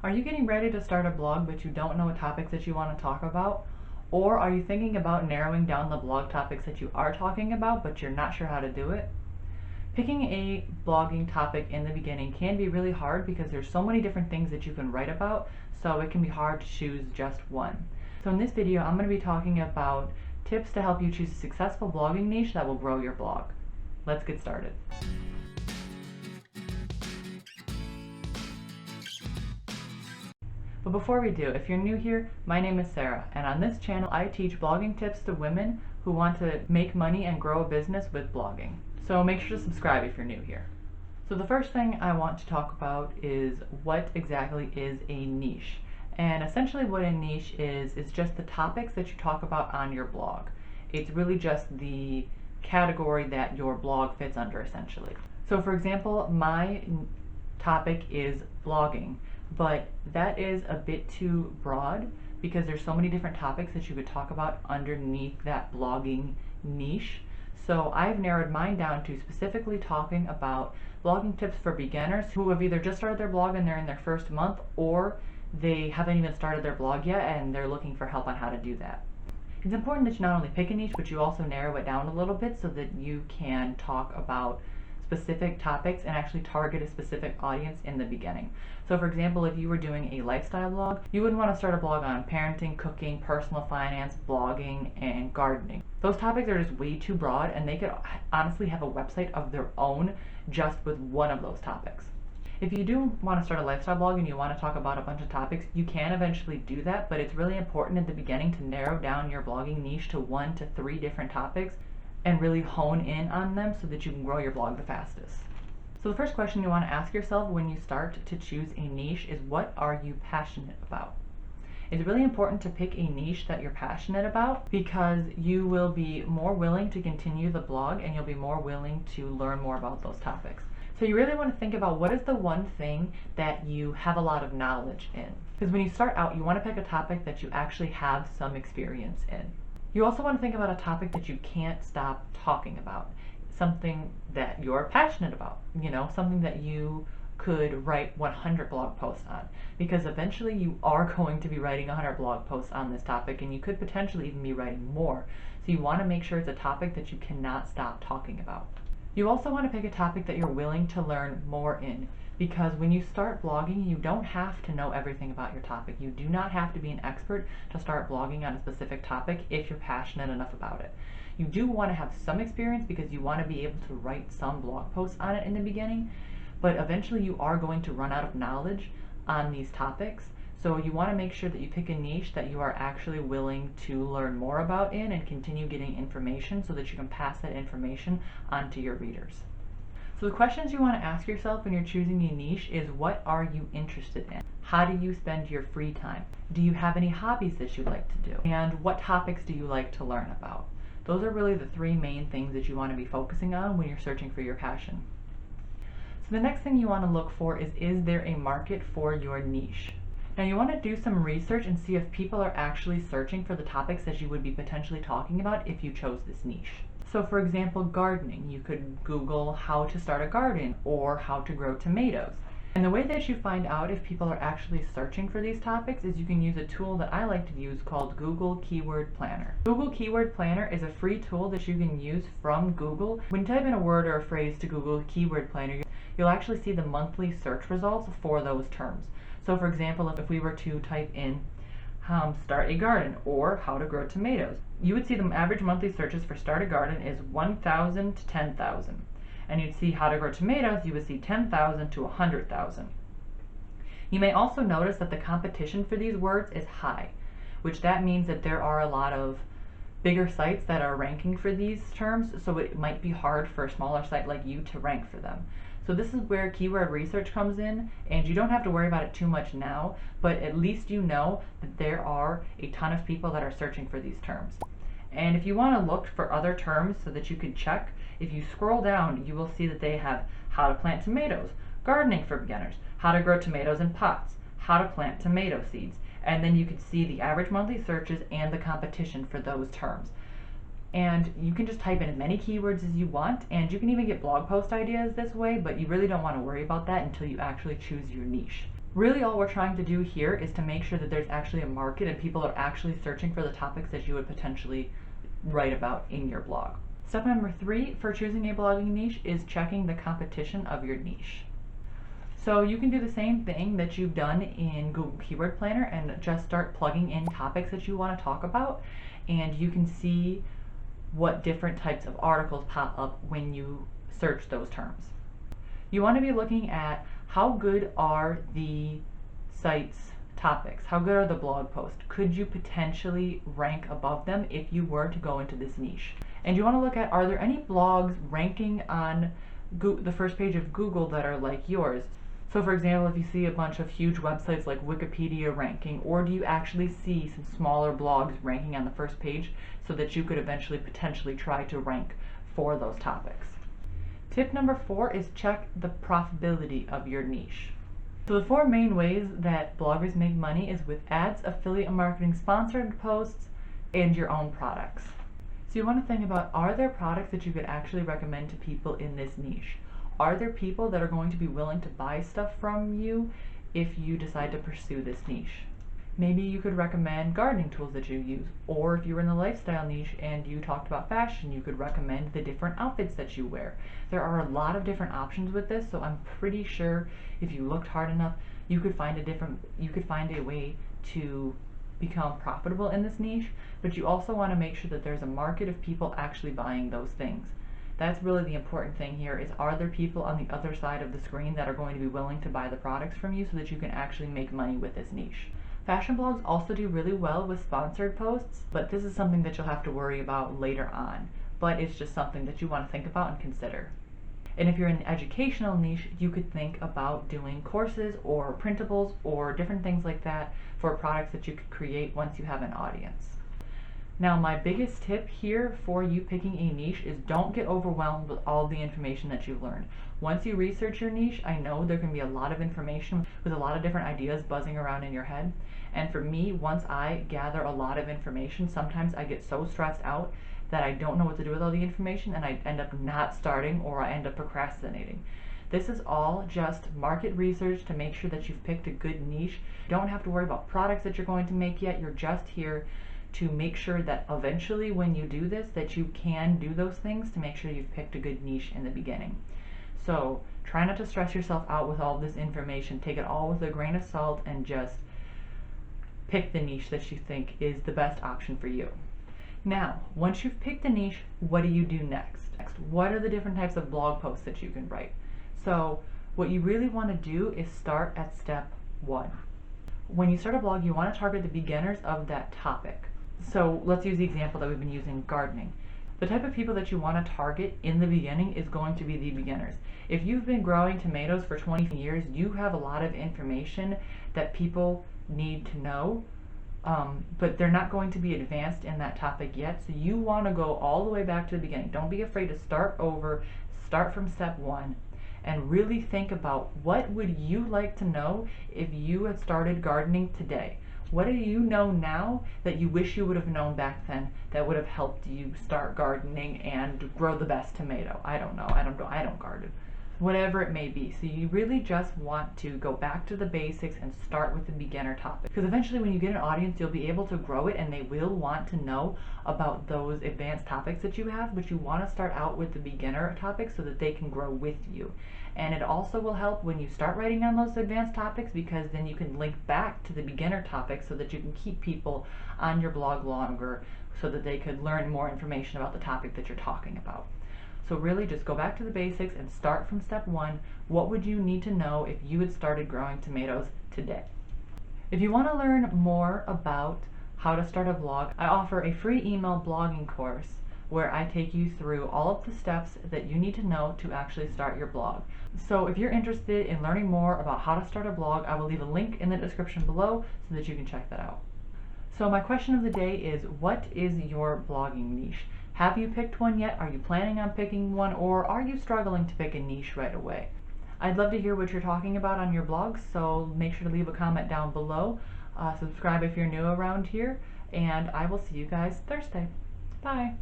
Are you getting ready to start a blog but you don't know what topics that you want to talk about? Or are you thinking about narrowing down the blog topics that you are talking about but you're not sure how to do it? Picking a blogging topic in the beginning can be really hard because there's so many different things that you can write about, so it can be hard to choose just one. So in this video, I'm going to be talking about tips to help you choose a successful blogging niche that will grow your blog. Let's get started. But before we do, if you're new here, my name is Sarah, and on this channel I teach blogging tips to women who want to make money and grow a business with blogging. So make sure to subscribe if you're new here. So the first thing I want to talk about is what exactly is a niche. And essentially what a niche is just the topics that you talk about on your blog. It's really just the category that your blog fits under, essentially. So for example, my topic is blogging, but that is a bit too broad because there's so many different topics that you could talk about underneath that blogging niche. So I've narrowed mine down to specifically talking about blogging tips for beginners who have either just started their blog and they're in their first month, or they haven't even started their blog yet and they're looking for help on how to do that. It's important that you not only pick a niche, but you also narrow it down a little bit so that you can talk about specific topics and actually target a specific audience in the beginning. So for example, if you were doing a lifestyle blog, you wouldn't want to start a blog on parenting, cooking, personal finance, blogging, and gardening. Those topics are just way too broad, and they could honestly have a website of their own just with one of those topics. If you do want to start a lifestyle blog and you want to talk about a bunch of topics, you can eventually do that, but it's really important at the beginning to narrow down your blogging niche to 1 to 3 different topics and really hone in on them so that you can grow your blog the fastest. So the first question you want to ask yourself when you start to choose a niche is, what are you passionate about? It's really important to pick a niche that you're passionate about because you will be more willing to continue the blog and you'll be more willing to learn more about those topics. So you really want to think about what is the one thing that you have a lot of knowledge in. Because when you start out, you want to pick a topic that you actually have some experience in. You also want to think about a topic that you can't stop talking about, something that you're passionate about, something that you could write 100 blog posts on, because eventually you are going to be writing 100 blog posts on this topic, and you could potentially even be writing more. So you want to make sure it's a topic that you cannot stop talking about. You also want to pick a topic that you're willing to learn more in, because when you start blogging, you don't have to know everything about your topic. You do not have to be an expert to start blogging on a specific topic if you're passionate enough about it. You do want to have some experience because you want to be able to write some blog posts on it in the beginning, but eventually you are going to run out of knowledge on these topics. So you want to make sure that you pick a niche that you are actually willing to learn more about in and continue getting information so that you can pass that information on to your readers. So the questions you want to ask yourself when you're choosing a niche is, what are you interested in? How do you spend your free time? Do you have any hobbies that you like to do? And what topics do you like to learn about? Those are really the 3 main things that you want to be focusing on when you're searching for your passion. So the next thing you want to look for is there a market for your niche? Now you want to do some research and see if people are actually searching for the topics that you would be potentially talking about if you chose this niche. So for example, gardening, you could Google how to start a garden or how to grow tomatoes. And the way that you find out if people are actually searching for these topics is you can use a tool that I like to use called Google Keyword Planner. Google Keyword Planner is a free tool that you can use from Google. When you type in a word or a phrase to Google Keyword Planner, you'll actually see the monthly search results for those terms. So for example, if we were to type in start a garden or how to grow tomatoes, you would see the average monthly searches for start a garden is 1,000 to 10,000. And you'd see how to grow tomatoes, you would see 10,000 to 100,000. You may also notice that the competition for these words is high, which that means that there are a lot of bigger sites that are ranking for these terms, so it might be hard for a smaller site like you to rank for them. So this is where keyword research comes in, and you don't have to worry about it too much now, but at least you know that there are a ton of people that are searching for these terms. And if you want to look for other terms so that you can check, if you scroll down, you will see that they have how to plant tomatoes, gardening for beginners, how to grow tomatoes in pots, how to plant tomato seeds, and then you can see the average monthly searches and the competition for those terms. And you can just type in as many keywords as you want, and you can even get blog post ideas this way, but you really don't want to worry about that until you actually choose your niche. Really all we're trying to do here is to make sure that there's actually a market and people are actually searching for the topics that you would potentially write about in your blog. Step number 3 for choosing a blogging niche is checking the competition of your niche. So you can do the same thing that you've done in Google Keyword Planner and just start plugging in topics that you want to talk about, and you can see what different types of articles pop up when you search those terms. You want to be looking at how good are the site's topics, how good are the blog posts, could you potentially rank above them if you were to go into this niche. And you want to look at, are there any blogs ranking on the first page of Google that are like yours? So for example, if you see a bunch of huge websites like Wikipedia ranking, or do you actually see some smaller blogs ranking on the first page so that you could eventually potentially try to rank for those topics? Tip number 4 is check the profitability of your niche. So the 4 main ways that bloggers make money is with ads, affiliate marketing, sponsored posts, and your own products. So you want to think about, are there products that you could actually recommend to people in this niche? Are there people that are going to be willing to buy stuff from you if you decide to pursue this niche? Maybe you could recommend gardening tools that you use, or if you were in the lifestyle niche and you talked about fashion, you could recommend the different outfits that you wear. There are a lot of different options with this, so I'm pretty sure if you looked hard enough, you could find a way to become profitable in this niche, but you also want to make sure that there's a market of people actually buying those things. That's really the important thing here, is are there people on the other side of the screen that are going to be willing to buy the products from you so that you can actually make money with this niche. Fashion blogs also do really well with sponsored posts, but this is something that you'll have to worry about later on. But it's just something that you want to think about and consider. And if you're in the educational niche, you could think about doing courses or printables or different things like that for products that you could create once you have an audience. Now, my biggest tip here for you picking a niche is don't get overwhelmed with all the information that you've learned. Once you research your niche, I know there can be a lot of information with a lot of different ideas buzzing around in your head. And for me, once I gather a lot of information, sometimes I get so stressed out that I don't know what to do with all the information and I end up not starting, or I end up procrastinating. This is all just market research to make sure that you've picked a good niche. You don't have to worry about products that you're going to make yet. You're just here to make sure that eventually when you do this, that you can do those things to make sure you've picked a good niche in the beginning. So try not to stress yourself out with all this information. Take it all with a grain of salt and just pick the niche that you think is the best option for you. Now, once you've picked a niche, what do you do next? What are the different types of blog posts that you can write? So what you really want to do is start at step 1. When you start a blog, you want to target the beginners of that topic. So let's use the example that we've been using, gardening. The type of people that you want to target in the beginning is going to be the beginners. If you've been growing tomatoes for 20 years, you have a lot of information that people need to know, but they're not going to be advanced in that topic yet. So you want to go all the way back to the beginning. Don't be afraid to start over, start from step 1, and really think about, what would you like to know if you had started gardening today? What do you know now that you wish you would have known back then that would have helped you start gardening and grow the best tomato? I don't know. I don't garden. Whatever it may be. So you really just want to go back to the basics and start with the beginner topic. Because eventually when you get an audience, you'll be able to grow it and they will want to know about those advanced topics that you have, but you want to start out with the beginner topics so that they can grow with you. And it also will help when you start writing on those advanced topics, because then you can link back to the beginner topics so that you can keep people on your blog longer so that they could learn more information about the topic that you're talking about. So really just go back to the basics and start from step 1. What would you need to know if you had started growing tomatoes today? If you want to learn more about how to start a blog, I offer a free email blogging course where I take you through all of the steps that you need to know to actually start your blog. So if you're interested in learning more about how to start a blog, I will leave a link in the description below so that you can check that out. So my question of the day is, what is your blogging niche? Have you picked one yet? Are you planning on picking one, or are you struggling to pick a niche right away? I'd love to hear what you're talking about on your blog, so make sure to leave a comment down below. Subscribe if you're new around here, and I will see you guys Thursday. Bye!